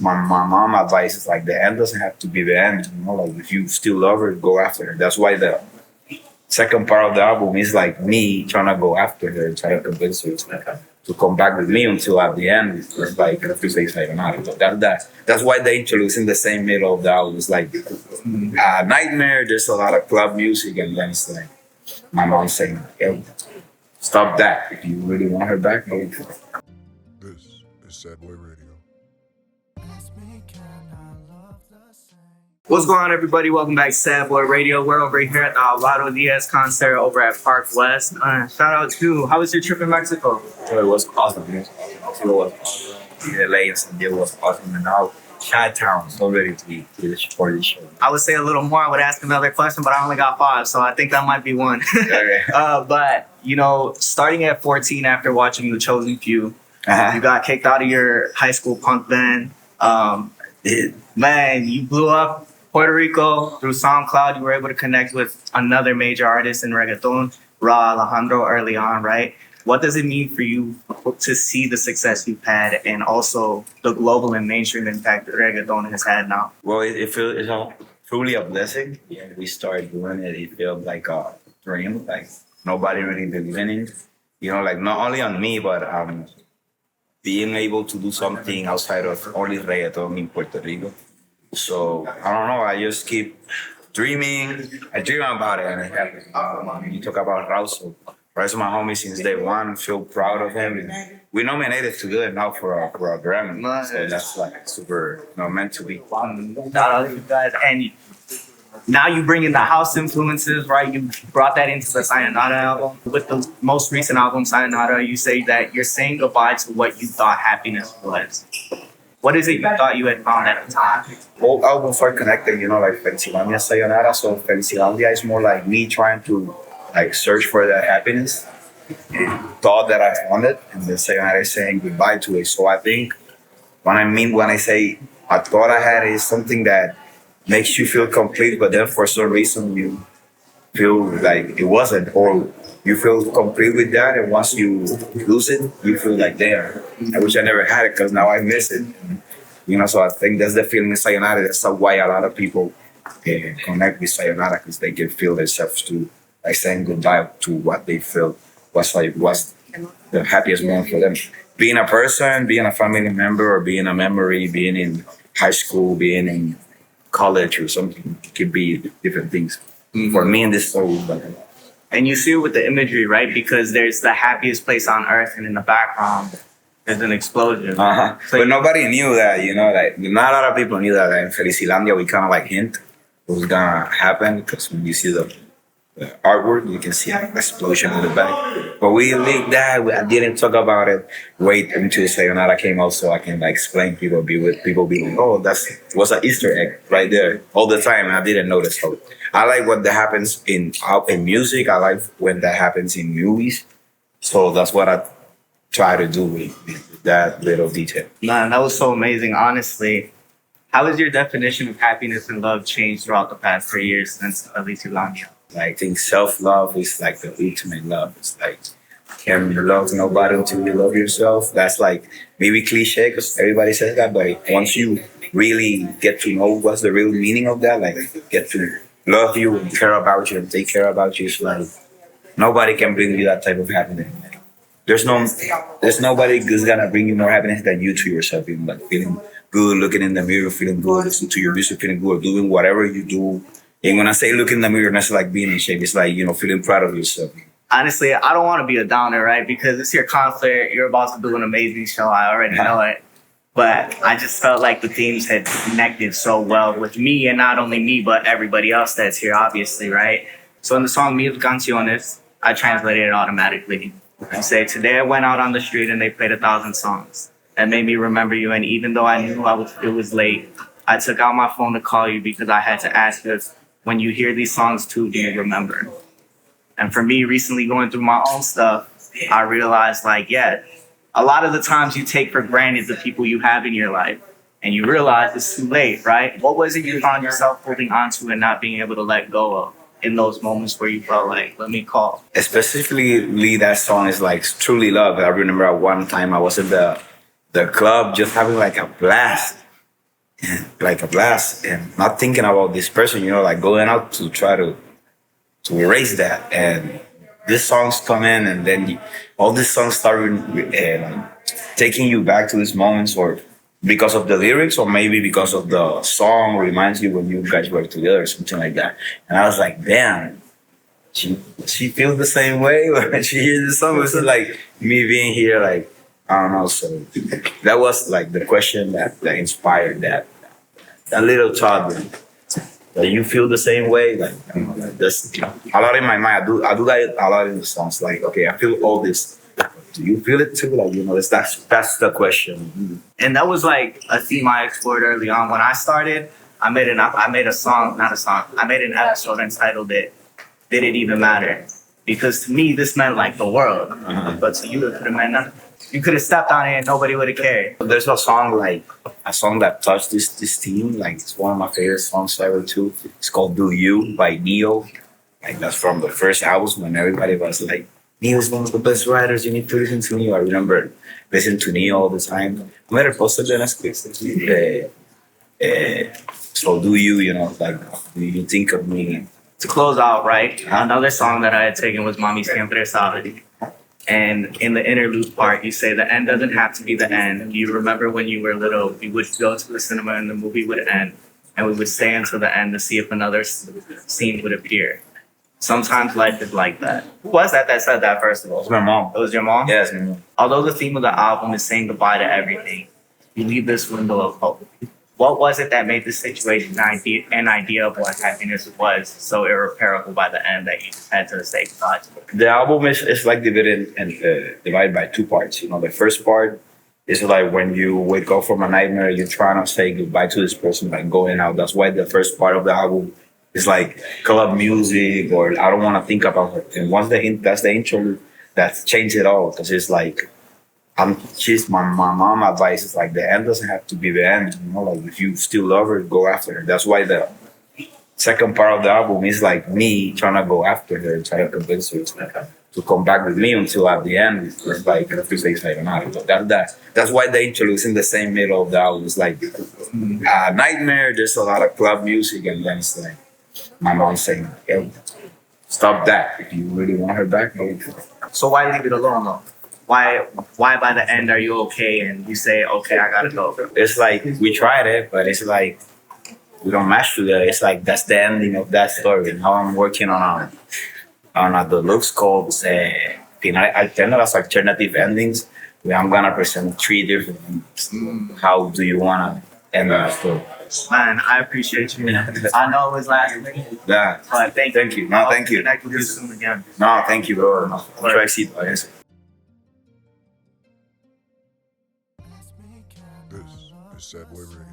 my mom advises like the end doesn't have to be the end. You know, like if you still love her, go after her. That's why the second part of the album is like me trying to go after her, trying to convince her to come back with me until at the end it's like to say sayonara. But that's why they introduce in the same middle of the album. It's like Nightmare. There's a lot of club music, and then it's like my mom saying, "Yo, stop that. If you really want her back, go for it." This is Sad Boy Radio. What's going on, everybody? Welcome back to Sad Boy Radio. We're over here at the Alvaro Diaz concert over at Park West. Shout out to, how was your trip in Mexico? So it was awesome. It was awesome. LA and San Diego was awesome, and now Chi-Town is all ready to be for this show. I would say a little more. I would ask another question, but I only got 5, so I think that might be one. Okay. But, you know, starting at 14 after watching The Chosen Few, you got kicked out of your high school punk band. Man, you blew up Puerto Rico through SoundCloud. You were able to connect with another major artist in reggaeton, Rauw Alejandro, early on, right? What does it mean for you to see the success you've had and also the global and mainstream impact that reggaeton has had now? Well, it feels truly a blessing. Yeah, we started doing it. It felt like a dream. Like nobody really believed in it. You know, like not only on me, but being able to do something outside of only reggaeton in Puerto Rico. So I don't know. I just keep dreaming. I dream about it, and it happens. You talk about Rauw. So Rauw's my homie since day one. I feel proud of him. And we nominated to do it now for a Grammy. So that's like super, meant to be. Shout out to you guys. And now you bring in the house influences, right? You brought that into the Sayonara album. With the most recent album, Sayonara, you say that you're saying goodbye to what you thought happiness was. What is it you thought you had found at the time? Both albums are connected, like Pennsylvania, Sayonara. So Pennsylvania is more like me trying to like search for that happiness and thought that I found it, and then Sayonara is saying goodbye to it. So I think when I say I thought I had it, is something that makes you feel complete, but then for some reason you feel like it wasn't, or you feel complete with that, and once you lose it, you feel like there. I wish I never had it because now I miss it. So I think that's the feeling in Sayonara. That's why a lot of people connect with Sayonara, because they can feel themselves too, like saying goodbye to what they feel was the happiest moment for them. Being a person, being a family member, or being a memory, being in high school, being in college or something, it could be different things. For me in this story, but. And you see it with the imagery, right? Because there's the happiest place on earth, and in the background, there's an explosion. So but nobody knew that, like not a lot of people knew that in Felicilandia we kind of like hint what was gonna happen, because when you see the artwork, you can see an explosion in the back. But we leaked that. I didn't talk about it. Wait until Sayonara came out so I can like explain people being like, oh, that was an Easter egg right there all the time. And I didn't notice. So I like what that happens in music. I like when that happens in movies. So that's what I try to do with that little detail. Man, that was so amazing. Honestly, how has your definition of happiness and love changed throughout the past 3 years since Felicilandia? I think self-love is like the ultimate love. It's like, can't love nobody until you love yourself. That's like maybe cliche because everybody says that, but once you really get to know what's the real meaning of that, like get to love you and care about you and take care about you, it's like nobody can bring you that type of happiness. There's nobody who's gonna bring you more happiness than you to yourself. Even like feeling good, looking in the mirror, feeling good, listening to your music, feeling good, doing whatever you do. And when I say look in the mirror, that's like being in shape. It's like, feeling proud of yourself. Honestly, I don't want to be a downer, right? Because it's your concert. You're about to do an amazing show. I already know it. But I just felt like the themes had connected so well with me, and not only me, but everybody else that's here, obviously, right? So in the song Mis Canciones, I translated it automatically. You say, today I went out on the street and they played 1,000 songs. That made me remember you. And even though I knew it was late, I took out my phone to call you because I had to ask you, when you hear these songs too, do you remember? And for me, recently going through my own stuff, I realized a lot of the times you take for granted the people you have in your life, and you realize it's too late, right? What was it you found yourself holding on to and not being able to let go of in those moments where you felt like, let me call? Specifically, that song is like truly love. I remember at one time I was in the club just having like a blast. like a blast, and not thinking about this person, like going out to try to erase that. And these songs come in, and then all these songs start taking you back to these moments, or because of the lyrics, or maybe because of the song reminds you when you guys were together, or something like that. And I was like, damn, she feels the same way when she hears the song. It's like me being here, like, I don't know. So that was like the question that inspired that little thought. Like, you feel the same way, like, like that's a lot in my mind. I do that a lot in the songs. Like, okay, I feel all this. Do you feel it too? Like, that's the question. And that was like a theme I explored early on. When I started, I made a song, not a song. I made an episode entitled "It Did It Even Matter?" Because to me, this meant like the world, but to you, it could have meant nothing. You could have stepped on it and nobody would have cared. There's a song that touched this theme. Like, it's one of my favorite songs ever too. It's called "Do You" by Neo. Like, that's from the first album when everybody was like, Neo's one of the best writers. You need to listen to Neo. I remember listening to Neo all the time. Me reposo de las cosas. So do you, like, do you think of me? To close out, right, another song that I had taken was Mami Siempre Sabe. And in the interlude part, you say the end doesn't have to be the end. You remember when you were little, we would go to the cinema and the movie would end. And we would stay until the end to see if another scene would appear. Sometimes life is like that. Who was that said that, first of all? It's my mom. It was your mom? Yeah, it's my mom. Although the theme of the album is saying goodbye to everything, you leave this window of hope. What was it that made this situation an idea of what happiness was so irreparable by the end that you just had to say goodbye to? The album is like divided by two parts. The first part is like when you wake up from a nightmare, you're trying to say goodbye to this person by going out. That's why the first part of the album is like club music, or I don't want to think about her. And once that's the intro, that changed it all, because it's like, she's my mom advice is like, the end doesn't have to be the end. Like, if you still love her, go after her. That's why the second part of the album is like me trying to go after her, trying to convince her to come back with me, until at the end it's like to say Sayonara. So that's why they introduce in the same middle of the album. It's like a nightmare. There's a lot of club music, and then it's like my mom saying, hey, stop that. If you really want her back, go. So why leave it alone though? Why by the end are you okay and you say, okay, I gotta go? It's like we tried it, but it's like we don't match together. It's like that's the ending of that story. Now I'm working on a deluxe called Final Alternative, alternative endings, where I'm gonna present 3 different endings. How do you wanna end that story? Man, I appreciate you. I know it was last minute, Yeah. but thank you. No, thank you. Connect with you soon again. No, thank you, bro. Try to see it. This is Sad Boy Radio.